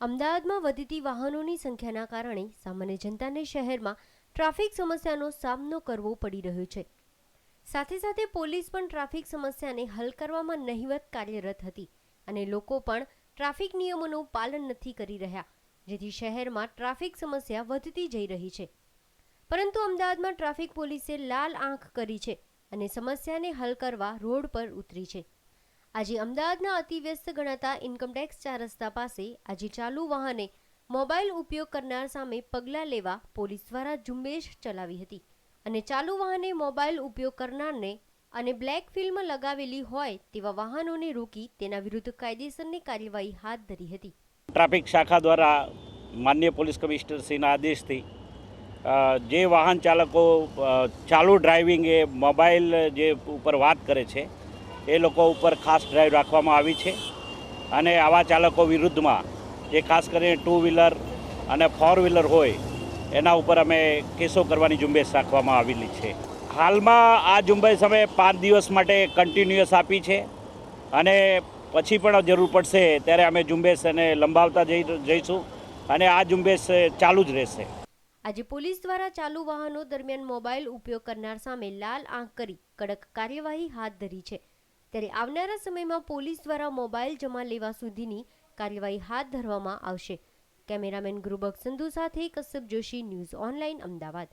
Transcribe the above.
અમદાવાદમાં વધતી વાહનોની સંખ્યાના કારણે સામાન્ય જનતાને શહેરમાં ટ્રાફિક સમસ્યાનો સામનો કરવો પડી રહ્યો છે. સાથે સાથે પોલીસ પણ ટ્રાફિક સમસ્યાને હલ કરવામાં નહિવત કાર્યરત હતી અને લોકો પણ ટ્રાફિક નિયમોનું પાલન નથી કરી રહ્યા, જેથી શહેરમાં ટ્રાફિક સમસ્યા વધતી જઈ રહી છે. પરંતુ અમદાવાદમાં ટ્રાફિક પોલીસે લાલ આંખ કરી છે અને સમસ્યાને હલ કરવા રોડ પર ઉતરી છે. આજે અમદાવાદના અતિવ્યસ્ત ગણાતા ઇન્કમટેક્સ 4 રસ્તા પાસે આજે ચાલુ વાહને મોબાઈલ ઉપયોગ કરનાર સામે પગલાં લેવા પોલીસ દ્વારા ઝુંબેશ ચલાવી હતી અને ચાલુ વાહને મોબાઈલ ઉપયોગ કરનારને અને બ્લેક ફિલ્મ લગાવેલી હોય તેવા વાહનોને રોકી તેના વિરુદ્ધ કાયદેસરની કાર્યવાહી હાથ ધરી હતી. ટ્રાફિક શાખા દ્વારા માનનીય પોલીસ કમિશનરશ્રીના આદેશથી જે વાહન ચાલકો ચાલુ ડ્રાઇવિંગ એ મોબાઈલ જે ઉપર વાત કરે છે એ લોકો ઉપર ખાસ ડ્રાઈવ રાખવામાં આવી છે અને આવા ચાલકો વિરુદ્ધમાં જે ખાસ કરીને 2 વ્હીલર અને 4 વ્હીલર હોય એના ઉપર અમે કેસો કરવાની ઝુંબેશ રાખવામાં આવેલી છે. હાલમાં આ ઝુંબેશ અમે 5 દિવસ માટે કન્ટિન્યુઅસ આપી છે અને પછી પણ જરૂર પડશે ત્યારે અમે ઝુંબેશ એને લંબાવતા જઈશું અને આ ઝુંબેશ ચાલુ જ રહેશે. આજે પોલીસ દ્વારા ચાલુ વાહનો દરમિયાન મોબાઈલ ઉપયોગ કરનાર સામે લાલ આંખ કરી કડક કાર્યવાહી હાથ ધરી છે. ત્યારે આવનારા સમયમાં પોલીસ દ્વારા મોબાઈલ જમા લેવા સુધીની કાર્યવાહી હાથ ધરવામાં આવશે. કેમેરામેન ગુરુબક્ષ સંધુ સાથે કશ્યપ જોશી, ન્યૂઝ ઓનલાઈન, અમદાવાદ.